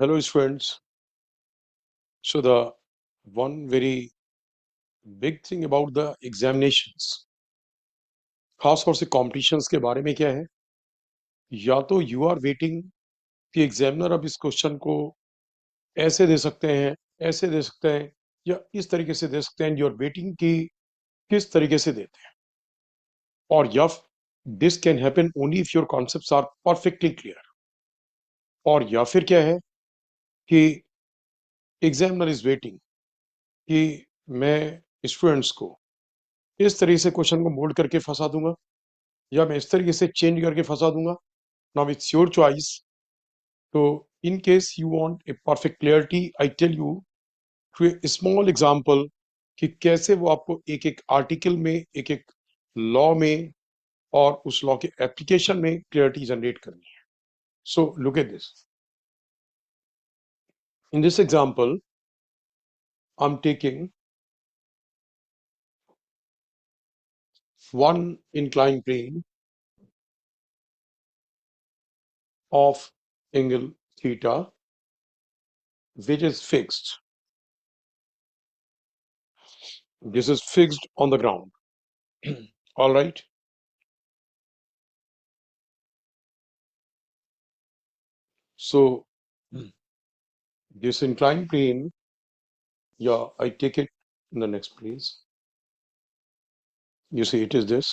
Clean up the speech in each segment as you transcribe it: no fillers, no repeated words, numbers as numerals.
Hello, students. So the one very big thing about the examinations, खास तौर से competitions के बारे में क्या है, या तो यू आर वेटिंग कि एग्जामिनर अब इस क्वेश्चन को ऐसे दे सकते हैं, ऐसे दे सकते हैं, या इस तरीके से दे सकते हैं, यू आर वेटिंग कि किस तरीके से देते हैं, और yeah this can happen only if your concepts are perfectly clear, और या फिर क्या है कि एग्जामिनर इज वेटिंग कि मैं स्टूडेंट्स को इस तरीके से क्वेश्चन को मोल्ड करके फंसा दूंगा, या मैं इस तरीके से चेंज करके फंसा दूंगा. Now it's your choice. तो in case you want a perfect clarity, I tell you through a small example कि कैसे वो आपको एक एक आर्टिकल में, एक एक लॉ में और उस लॉ के एप्लीकेशन में क्लियरिटी जनरेट करनी है. So look at this. In this example I am taking one inclined plane of angle theta which is fixed. This is fixed on the ground. All right. So this inclined plane, yeah, I take it in the next place. You see, it is this.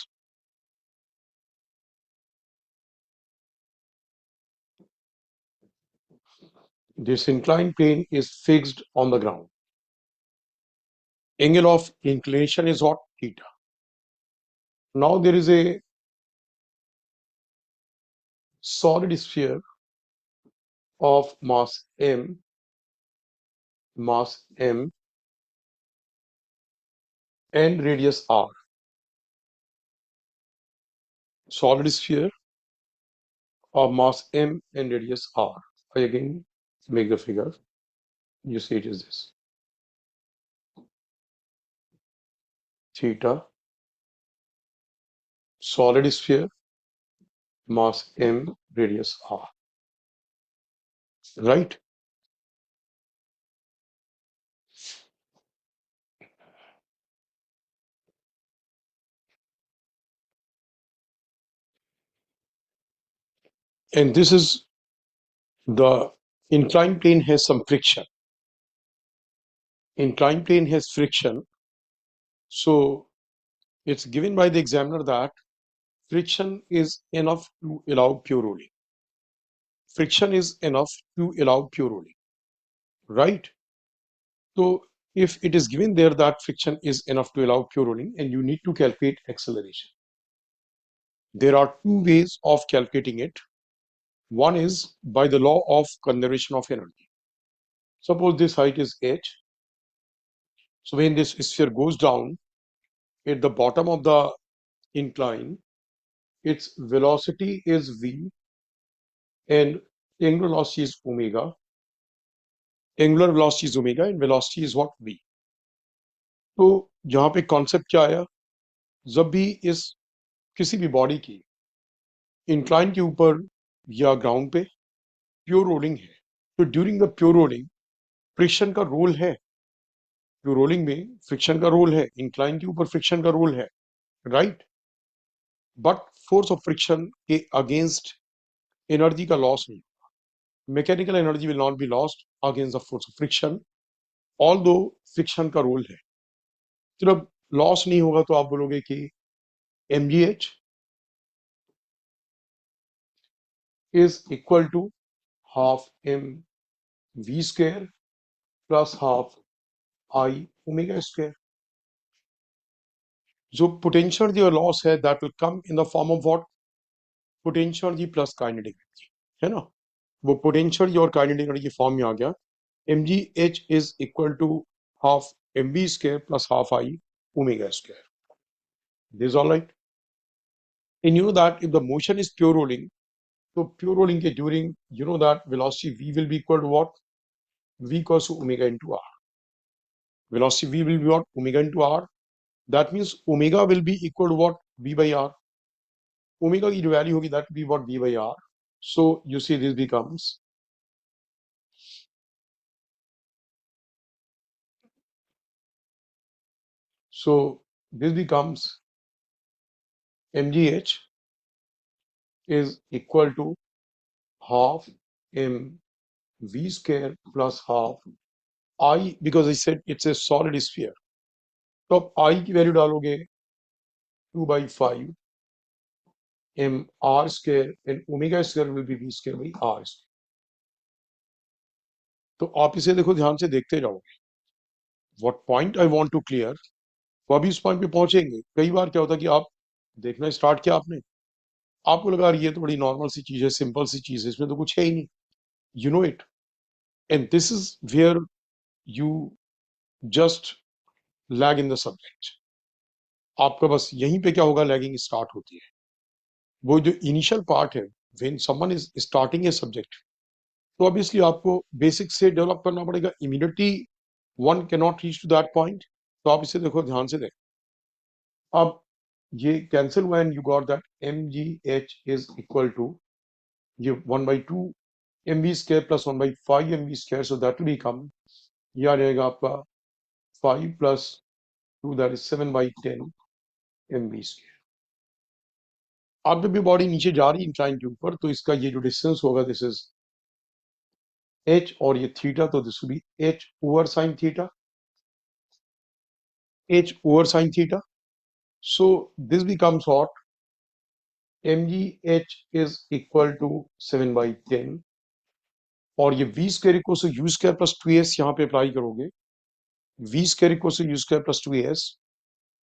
This inclined plane is fixed on the ground. Angle of inclination is what? Theta. Now there is a solid sphere of mass m and radius r. Solid sphere of mass m and radius r. I again make the figure. You see, it is this. Theta, solid sphere, mass m, radius r. Right? And this is the inclined plane has some friction. Inclined plane has friction. So it's given by the examiner that friction is enough to allow pure rolling. Friction is enough to allow pure rolling. Right? So if it is given there that friction is enough to allow pure rolling and you need to calculate acceleration, there are two ways of calculating it. One is by the law of conservation of energy. Suppose this height is h. So when this sphere goes down at the bottom of the incline, its velocity is v and angular velocity is omega. Angular velocity is omega and velocity is what? v. तो यहाँ पे concept क्या आया, जब भी इस किसी भी बॉडी की इंक्लाइन के ऊपर या ग्राउंड पे प्योर रोलिंग है, तो during the pure rolling friction का रोल है. प्योर रोलिंग में फ्रिक्शन का रोल है, इंक्लाइन के ऊपर फ्रिक्शन का रोल है. Right? But force of friction के अगेंस्ट एनर्जी का लॉस नहीं. Mechanical energy will not be lost against the force of friction, although friction का रोल है. जब लॉस नहीं होगा तो आप बोलोगे कि mgh is equal to half m v square plus half i omega square. जो पोटेंशियल एनर्जी और लॉस है that will come in the form of what? Potential energy plus kinetic energy, है ना. वो पोटेंशियल एनर्जी और kinetic energy form में आ गया. mgh is equal to half mv square plus half I omega square. This is all right. And you know that if the motion is pure rolling, so pure rolling ke during, you know that velocity v will be equal to what? V equals to omega into r. Velocity v will be what? Omega into r. That means omega will be equal to what? V by r. Omega की जो value होगी that will be what? V by r. So you see this becomes So this becomes mgh is equal to half m v square plus half I, because I said it's a solid sphere, तो आप I की value डालोगे 2/5 m r square and omega square will be v square by r square. तो आप इसे देखो, ध्यान से देखते जाओगे. What point I want to clear, वो अभी इस पॉइंट पे पहुंचेंगे. कई बार क्या होता है कि आप देखना स्टार्ट किया आपने, आपको लगा ये तो बड़ी नॉर्मल सी चीज है, सिंपल सी चीज है, इसमें तो कुछ है ही नहीं. You know it, and this is where you just lag in the subject. आपका बस यहीं पे क्या होगा, लैगिंग स्टार्ट होती है. वो जो इनिशियल पार्ट है, when someone is starting a subject, तो ऑब्वियसली आपको बेसिक से डेवलप करना पड़ेगा. Immediately one can not reach to that point. तो आप इसे देखो, ध्यान से देखो. अब ये कैंसिल हुआ and you got that M G H is equal to ये 1/2 mv square plus 1/5 mv square. So that will become, ये आ जाएगा आपका 5 plus 2, that is 7/10 mv square. अब जब भी बॉडी नीचे जा रही है इंक्लाइन के ऊपर, तो इसका ये जो डिस्टेंस होगा, दिस इज h, और ये थीटा, तो this will be h over sine theta, h over sine theta. So this becomes what, mgh is equal to 7/10, और ये v square equal to u square plus 2s यहाँ पे apply करोगे. v square equal to u square plus 2s,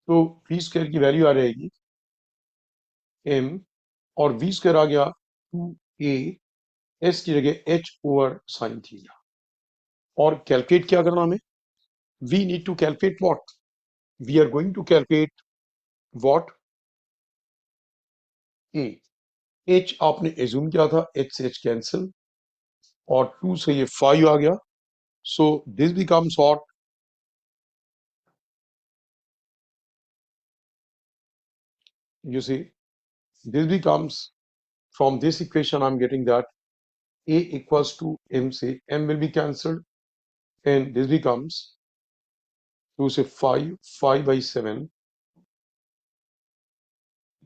तो v square की value आ जाएगी m, और v स्क्वायर आ गया 2a, s की जगह h ओवर साइन थीटा. और कैलकुलेट क्या करना हमें, we need to calculate what, we are going to calculate what, a. h आपने एज्यूम किया था, h से h कैंसिल, और 2 से ये 5 आ गया. सो this becomes what, you see, this becomes, from this equation I'm getting that a equals to m, say m will be cancelled, and this becomes 2 say 5/7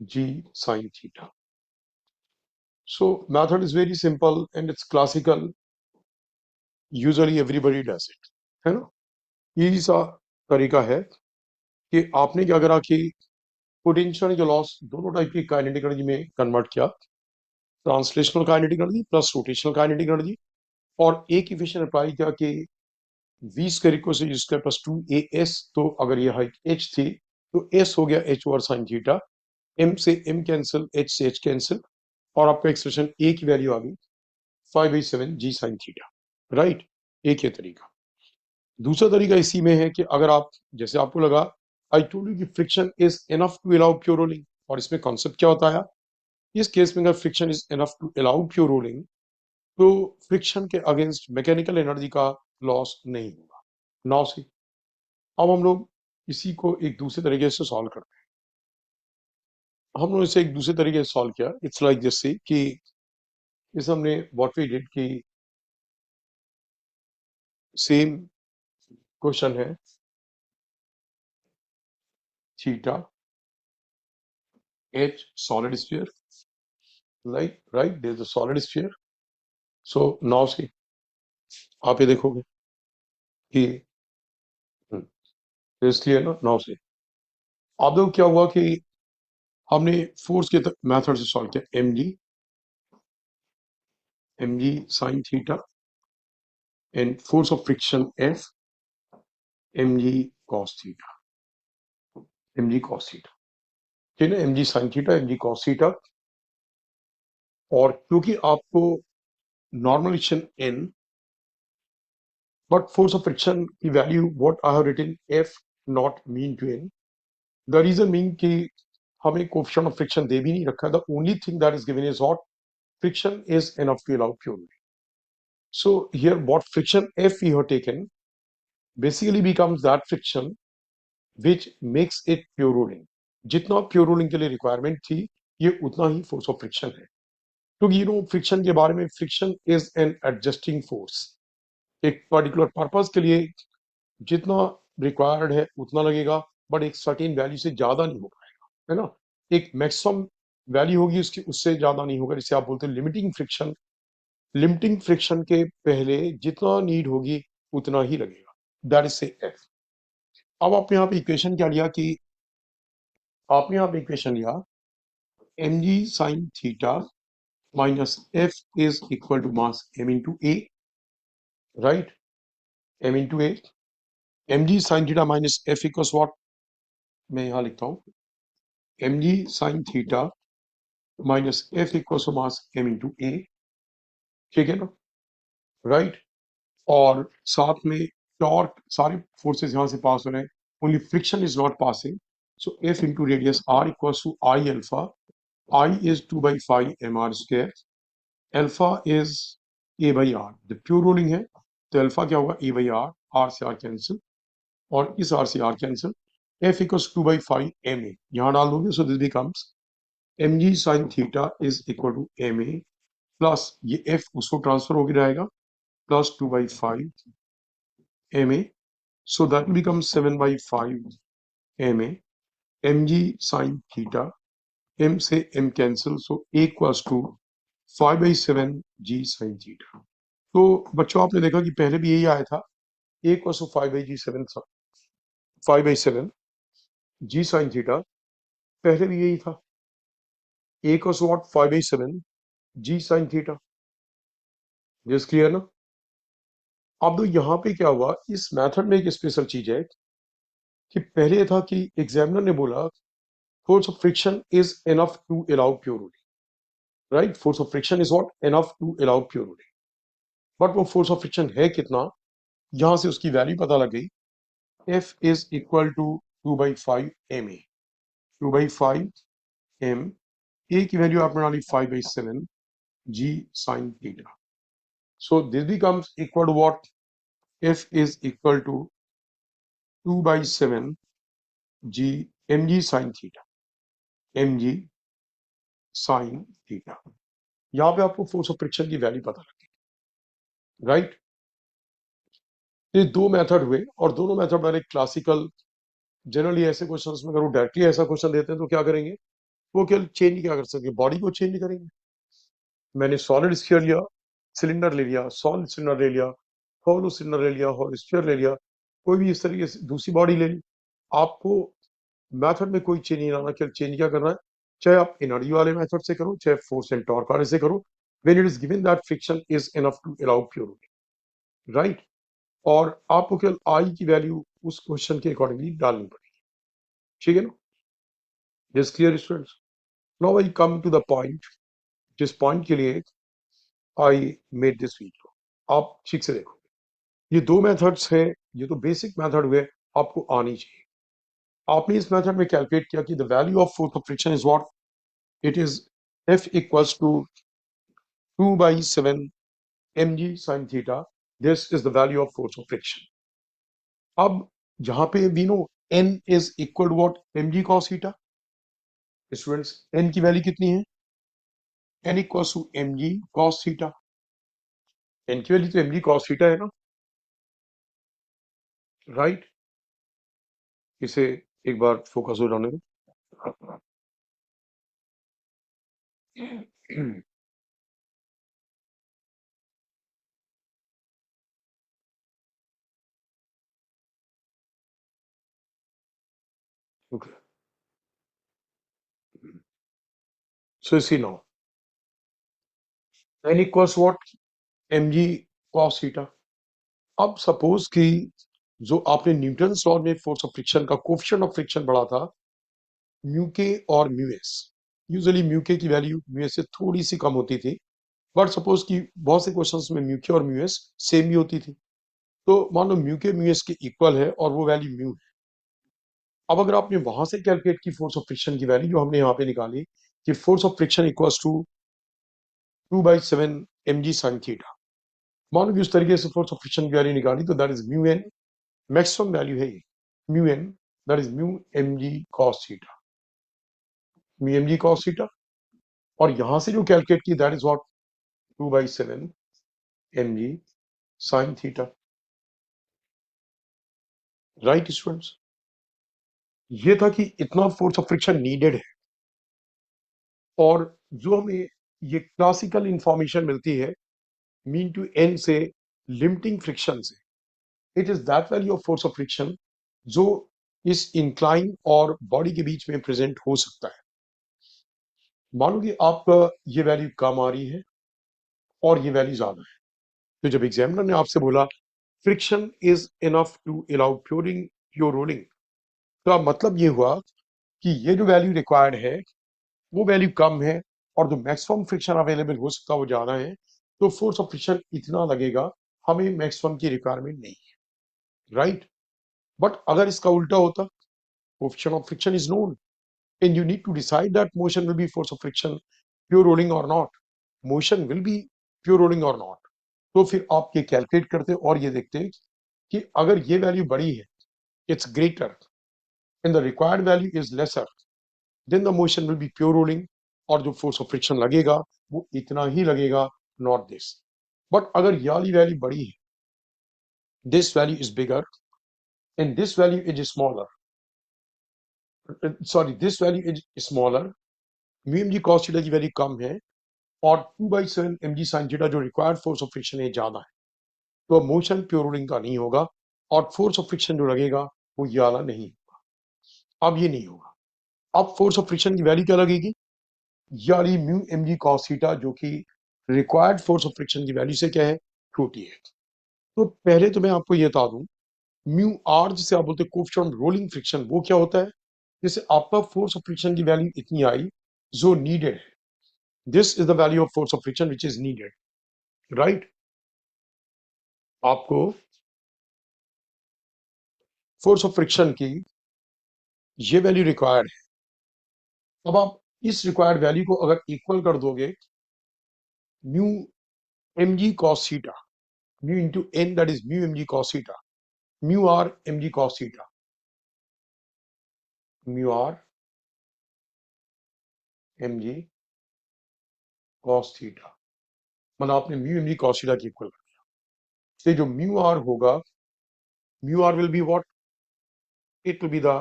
g sine theta. So method is very simple and it's classical, usually everybody does it, है ना. यही सा तरीका है कि आपने क्या करा कि पोटेंशियल के लॉस दोनों टाइप की काइनेटिक एनर्जी में कन्वर्ट किया, translational kinetic energy plus rotational kinetic energy, और एक इक्वेशन अप्लाई किया कि v square equal to u square plus 2as. तो अगर ये हाइट h थी, तो s हो गया h over sine theta, m से m कैंसिल, h से h कैंसिल, और आपका एक्सप्रेशन a की वैल्यू आ गई 5/7 g साइन थीटा. राइट, एक ये तरीका. दूसरा तरीका इसी में है कि अगर आप, जैसे आपको लगा, आई टोल्ड यू कि friction is enough to allow pure rolling, और इसमें कॉन्सेप्ट क्या होता है, इस केस में अगर friction is enough to allow pure rolling, तो फ्रिक्शन के अगेंस्ट मैकेनिकल एनर्जी का लॉस नहीं होगा. नाउ सी, अब हम लोग इसी को एक दूसरे तरीके से सॉल्व करते हैं. हम लोग इसे एक दूसरे तरीके से सॉल्व किया. इट्स लाइक दिस, सी कि इस हमने व्हाट वी डिड कि सेम क्वेश्चन है, theta h solid sphere, right, there's a solid sphere. So now see, आप ये देखोगे कि क्लियर ना. नाउ से आप देखो क्या हुआ कि हमने फोर्स के मेथड से सॉल्व किया, mg sin theta, and force of friction F, mg cos theta, mg cos theta, ठीक है, mg sin theta, mg cos theta. और क्योंकि आपको normal action n, but force of friction की value what I have written F not mean to n. The reason mean कि हमें coefficient of friction दे भी नहीं रखा. The only thing that is given is what, friction is enough to allow purely. So here what friction F we have taken basically becomes that friction which makes it pure rolling. जितना pure rolling के लिए requirement थी, ये उतना ही force of friction है. क्योंकि you know friction के बारे में, friction is an adjusting force. एक particular purpose के लिए जितना required है उतना लगेगा, बट एक सर्टेन वैल्यू से ज्यादा नहीं हो पाएगा, है ना। एक मैक्सिमम वैल्यू होगी उसकी, उससे ज्यादा नहीं होगा, जिसे आप बोलते हैं लिमिटिंग फ्रिक्शन। लिमिटिंग फ्रिक्शन के पहले जितना नीड होगी उतना ही लगेगा, दैट इज से एफ। अब आपने यहाँ पे इक्वेशन क्या लिया कि आपने यहाँ पे इक्वेशन लिया M G sine theta minus F is equal to mass M into A, right, M into A. M G sine theta minus F equal what, मैं यहाँ लिखता हूँ M G sine theta minus F equal mass M into A, ठीक है ना, right. और साथ में टॉर्क, सारे फोर्सेस यहां से पास हो रहे हैं, only friction is not passing, so F into radius R equal to I alpha, I is 2/5 mr², alpha is a/r, जब प्योर रोलिंग है तो अल्फा क्या होगा a/r, आर से आर कैंसिल और इस आर से R cancel, F equal 2/5 ma, यहां डाल दोगे so this becomes M G sine theta is equal to M A plus ये एफ उसको ट्रांसफर हो गया रहेगा plus 2/5 ma, so that becomes 7/5 ma, mg sin theta, m से m cancel, so a equals to 5/7 g sin theta। तो बच्चों आपने देखा कि पहले भी यही आया था, a equals to 5/7 5/7 g sin theta, पहले भी यही था, a equals to what 5/7 g sin theta, just clear ना। अब तो यहाँ पे क्या हुआ, इस मेथड में एक स्पेशल चीज है कि पहले था कि एग्जामिनर ने बोला force of friction is enough to allow pure rolling, right? Force of friction is what? Enough to allow pure rolling. But वो force of friction है कितना, यहां से उसकी वैल्यू पता लग गई, F is equal to 2/5 ma, 2/5 m, a की वैल्यू आपने डाली 5/7 g sin theta, so this becomes equal to what? F is equal to 2/7 g mg sin theta, mg sin theta। यहाँ पे आपको फोर्स ऑफ फ्रिक्शन की value पता लगी, right. ये दो मेथड हुए और दोनों मेथड वाले क्लासिकल। जनरली ऐसे क्वेश्चंस में अगर वो डायरेक्टली ऐसा क्वेश्चन देते हैं तो क्या करेंगे, वो क्या चेंज क्या कर सकेंगे, बॉडी को चेंज करेंगे। मैंने सॉलिड स्फीयर लिया, सिलेंडर ले लिया, सॉलिड सिलेंडर ले लिया, हॉलो सिलेंडर ले लिया, हॉलो स्फीयर ले लिया, कोई भी इस तरीके से दूसरी बॉडी ले ली, आपको मेथड में कोई चेंज नहीं लाना। क्या चेंज क्या करना है, चाहे आप एनर्जी वाले मेथड से करो, चाहे फोर्स एंड टॉर्क वाले से करो, when it is given that friction is enough to allow pure, right. और आपको केवल आई की वैल्यू उस क्वेश्चन के अकॉर्डिंगली डालनी पड़ेगी, ठीक है ना। This clear students. Now I come to the point, जिस पॉइंट के लिए आई मेड दिस वीडियो। आप ठीक से देखो, ये दो मेथड्स हैं, ये तो बेसिक मेथड हुए, आपको आनी चाहिए। आपने इस मेथड में कैलकुलेट किया कि the value of force of friction is what, it is F equals to 2/7 mg sin theta, this is the value of force of friction। अब जहां पे we know n is equal to what, mg cos theta, students n की value कितनी है, n equals to mg cos theta, n की value तो mg cos theta है ना, राइट। इसे एक बार फोकस हो जाने दो। Okay, so see now n equals what, mg cos theta. अब सपोज कि जो आपने न्यूटन लॉ में फोर्स ऑफ फ्रिक्शन का कोफिशिएंट ऑफ फ्रिक्शन पढ़ा था, म्यू के और म्यू एस, यूजुअली म्यू के की वैल्यू म्यू एस से थोड़ी सी कम होती थी, बट सपोज कि बहुत से क्वेश्चंस में म्यू के और म्यू एस सेम भी होती थी, तो मान लो म्यू के म्यू एस के इक्वल है और वो वैल्यू म्यू है। अब अगर आपने वहां से कैलकुलेट की फोर्स ऑफ फ्रिक्शन की वैल्यू जो हमने यहाँ पे निकाली कि force of friction equals to 2/7 mg sin theta, मान लो कि उस तरीके से फोर्स ऑफ फ्रिक्शन की वैल्यू निकाली तो that is mu N, maximum value है ये mu N, that is mu mg cos theta, mu mg cos theta. और यहां से जो कैलकुलेट की that is what, 2/7 mg sin theta, right students. ये था कि इतना फोर्स ऑफ फ्रिक्शन नीडेड है, और जो हमें ये क्लासिकल इंफॉर्मेशन मिलती है मीन टू एंड से, लिमिटिंग फ्रिक्शन से, it is that value of force of friction जो इस इंक्लाइन और बॉडी के बीच में प्रेजेंट हो सकता है। मान लो कि आपका ये वैल्यू कम आ रही है और ये वैल्यू ज्यादा है, तो जब एग्जामिनर ने आपसे बोला friction is enough to allow pure rolling, तो अब मतलब ये हुआ कि ये जो वैल्यू रिक्वायर्ड है वो वैल्यू कम है, और जो मैक्सिमम फ्रिक्शन अवेलेबल हो सकता है वो ज्यादा है, तो फोर्स ऑफ फ्रिक्शन इतना लगेगा, हमें मैक्सिमम की रिक्वायरमेंट नहीं है, राइट। बट अगर इसका उल्टा होता, coefficient of friction is known and you need to decide that motion will be force of friction pure rolling or not, motion will be pure rolling or not, तो फिर आप ये कैलकुलेट करते और ये देखते कि अगर ये वैल्यू बड़ी है, it's greater and the required value is lesser, then the motion will be pure rolling, और जो फोर्स ऑफ फ्रिक्शन लगेगा वो इतना ही लगेगा, नॉट दिस। बट अगर ये वाली वैल्यू बड़ी है, this value is bigger and this value is smaller, sorry this value is smaller, mu M G cos theta की वैल्यू कम है, और 2/7 mg sin थीटा जो रिक्वायर्ड फोर्स ऑफ फ्रिक्शन है ज्यादा है, तो मोशन प्योर रोलिंग का नहीं होगा, और फोर्स ऑफ फ्रिक्शन जो लगेगा वो ये वाला नहीं होगा। अब ये नहीं होगा, अब फोर्स ऑफ फ्रिक्शन की वैल्यू क्या लगेगी, ये वाली म्यू mg cos थीटा, जो कि रिक्वायर्ड फोर्स ऑफ फ्रिक्शन की वैल्यू से क्या है, छोटी है। तो पहले तो मैं आपको ये बता दूं, म्यू आर जिसे आप बोलते हैं कोएफिशिएंट ऑफ रोलिंग फ्रिक्शन, वो क्या होता है, जैसे आपका फोर्स ऑफ फ्रिक्शन की वैल्यू इतनी आई जो नीडेड है, this is the value of force of friction which is needed, right. आपको फोर्स ऑफ फ्रिक्शन की ये वैल्यू रिक्वायर्ड है, अब आप इस रिक्वायर्ड वैल्यू को अगर इक्वल कर दोगे mu M G cos theta, mu into N that is mu M G cos theta, mu R M G cos theta, mu R M G cos theta, मतलब आपने mu M G cos theta की equal कर दिया, से जो mu R होगा, mu R will be what, it will be the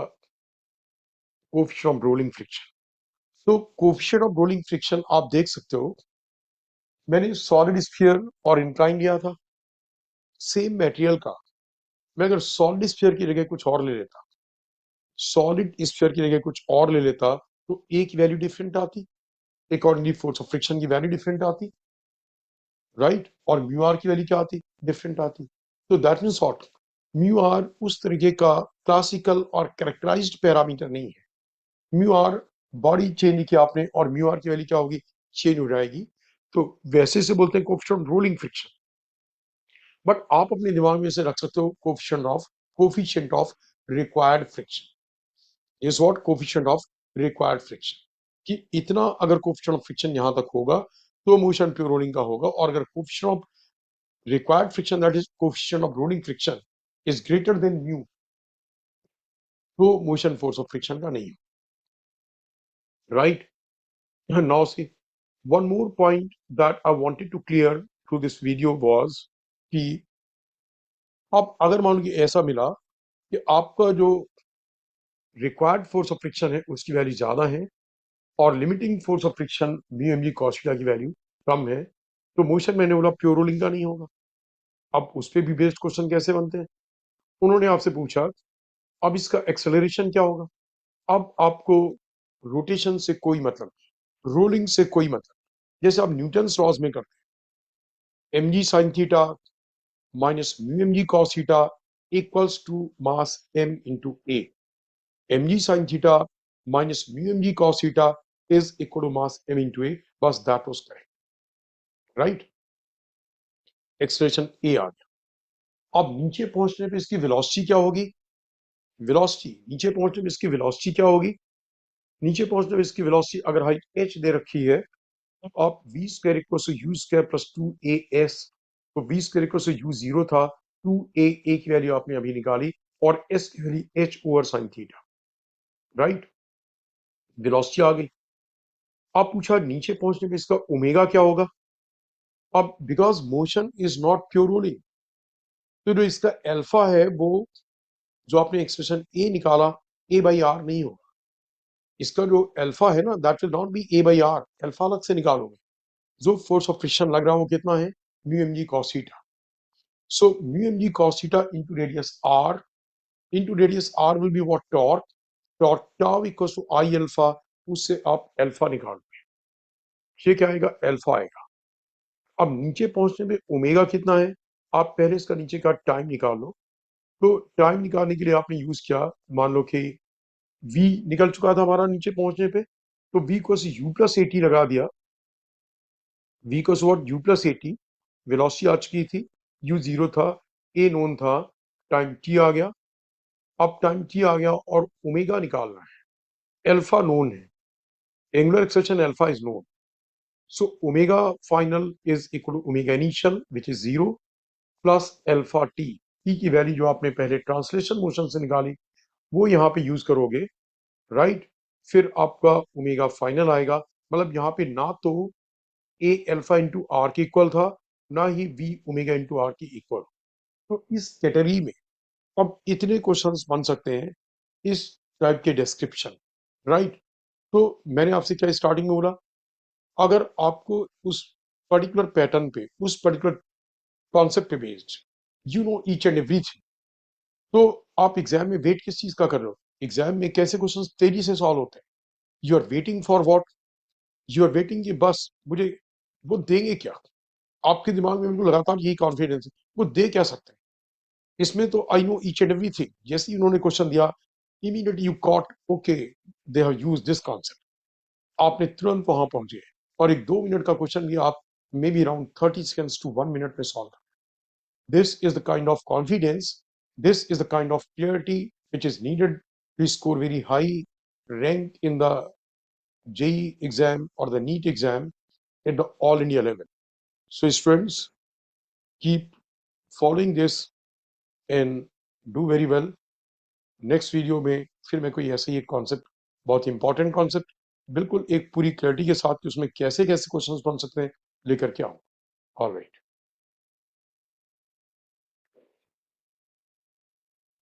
coefficient of rolling friction. तो coefficient of rolling friction आप देख सकते हो, मैंने सॉलिड स्फीयर और इंक्लाइन लिया था, सेम मटेरियल का मैं अगर सॉलिड स्फीयर की जगह कुछ और ले लेता, सॉलिड स्फीयर की जगह कुछ और ले लेता, तो एक वैल्यू डिफरेंट आती, अकॉर्डिंगली फोर्स ऑफ फ्रिक्शन की वैल्यू डिफरेंट आती, राइट, और म्यू आर की वैल्यू क्या आती, डिफरेंट आती। तो that means what, mu R उस तरीके का क्लासिकल और कैरेक्टराइज्ड पैरामीटर नहीं है। म्यू आर बॉडी चेंज किया आपने और म्यू आर की वैल्यू क्या होगी, चेंज हो जाएगी, तो वैसे से बोलते हैं कोएफिशिएंट रोलिंग फ्रिक्शन। बट आप अपने दिमाग में से रख सकते हो coefficient of required friction is what, coefficient of required friction, कि इतना अगर कोफिशिएंट ऑफ फ्रिक्शन यहां तक होगा तो मोशन प्योर रोलिंग का होगा, और अगर coefficient of required friction that is coefficient of rolling friction is greater than mu, तो मोशन फोर्स ऑफ फ्रिक्शन का नहीं है, right. Now see, one more point that I wanted to clear through this video was कि अब अगर मान लो कि ऐसा मिला कि आपका जो रिक्वायर्ड फोर्स ऑफ फ्रिक्शन है उसकी वैल्यू ज्यादा है, और limiting force of friction be M G cos theta की वैल्यू कम है, तो मोशन मैंने बोला प्योर रोलिंग का नहीं होगा। अब उस पर भी बेस्ड क्वेश्चन कैसे बनते हैं, उन्होंने आपसे पूछा अब इसका एक्सेलरेशन क्या होगा, अब आपको रोटेशन से कोई मतलब, रोलिंग से कोई मतलब, जैसे आप न्यूटन लॉज में करते हैं, M G sine theta minus mu M G cos theta equals to mass m into A, mg sin theta minus mu mg cos theta is equal to mass m into a, बस that was correct, right। Expression A आ गया। अब नीचे पहुंचने पे इसकी velocity क्या होगी, वेलोसिटी नीचे पहुंचने पे इसकी वेलोसिटी क्या होगी, नीचे पहुंचने पे इसकी वेलोसिटी अगर हाइट h दे रखी है, तो आप v square equal to u square plus 2as, तो v square equal to u zero था, 2a की वैल्यू आपने अभी निकाली, और s की value h over sine theta, right, velocity आ गई। अब पूछा नीचे पहुंचने पे इसका ओमेगा क्या होगा, अब because motion is not pure rolling, तो जो इसका अल्फा है वो जो आपने एक्सप्रेशन ए निकाला, ए बाई आर नहीं होगा। इसका जो अल्फा है ना, that will not be A by R, alpha अलग से निकालोगे। जो फोर्स ऑफ फ्रिक्शन लग रहा है वो कितना है, mu M G cos theta. So mu M G cos theta into radius R, into radius R will be what, torque. Torque tau equals to I alpha, उससे आप अल्फा निकालो, ये क्या आएगा, अल्फा आएगा। अब नीचे पहुंचने में ओमेगा कितना है, आप पहले इसका नीचे का टाइम निकाल लो। तो टाइम निकालने के लिए आपने यूज किया, मान लो कि v निकल चुका था हमारा नीचे पहुंचने पे, तो v को u प्लस एटी लगा दिया। v को what, u plus at, velocity आ चुकी थी, u जीरो था, a नोन था, टाइम t आ गया। अब टाइम t आ गया और ओमेगा निकालना है, अल्फा नोन है, angular acceleration alpha is known. So omega final is equal to omega initial which is zero plus alpha T की वैल्यू जो आपने पहले ट्रांसलेशन मोशन से निकाली वो यहाँ पे यूज करोगे, राइट। फिर आपका ओमेगा फाइनल आएगा, मतलब यहाँ पे ना तो ए अल्फा इंटू आर के इक्वल था, ना ही वी ओमेगा इंटू आर के इक्वल। तो इस कैटेगरी में अब इतने क्वेश्चंस बन सकते हैं इस टाइप के डिस्क्रिप्शन, राइट। तो मैंने आपसे क्या स्टार्टिंग में बोला, अगर आपको उस पर्टिकुलर पैटर्न पे, उस पर्टिकुलर कॉन्सेप्ट पे based you know each and everything, तो आप एग्जाम में वेट किस चीज का कर रहे हो, एग्जाम में कैसे क्वेश्चंस तेजी से सॉल्व होते हैं। You are waiting for what, you are waiting कि बस मुझे वो देंगे क्या, आपके दिमाग में बिल्कुल लगातार यही कॉन्फिडेंस है, वो दे क्या सकते हैं। इसमें तो I know each and everything, जैसे ही उन्होंने क्वेश्चन दिया immediately you cot, okay they have used this concept, आपने तुरंत वहां पहुंचे और एक 2 मिनट का क्वेश्चन भी आप may be around 30 seconds to 1 minute में solve. This is the kind of confidence, this is the kind of clarity which is needed to score very high rank in the JEE exam or the NEET exam at the all India level. So students, keep following this and do very well. Next video में फिर मैं कोई ऐसे ही एक concept, बहुत important concept, बिल्कुल एक पूरी क्लैरिटी के साथ कि उसमें कैसे कैसे क्वेश्चंस बन सकते हैं, लेकर के आऊँ। ऑलराइट।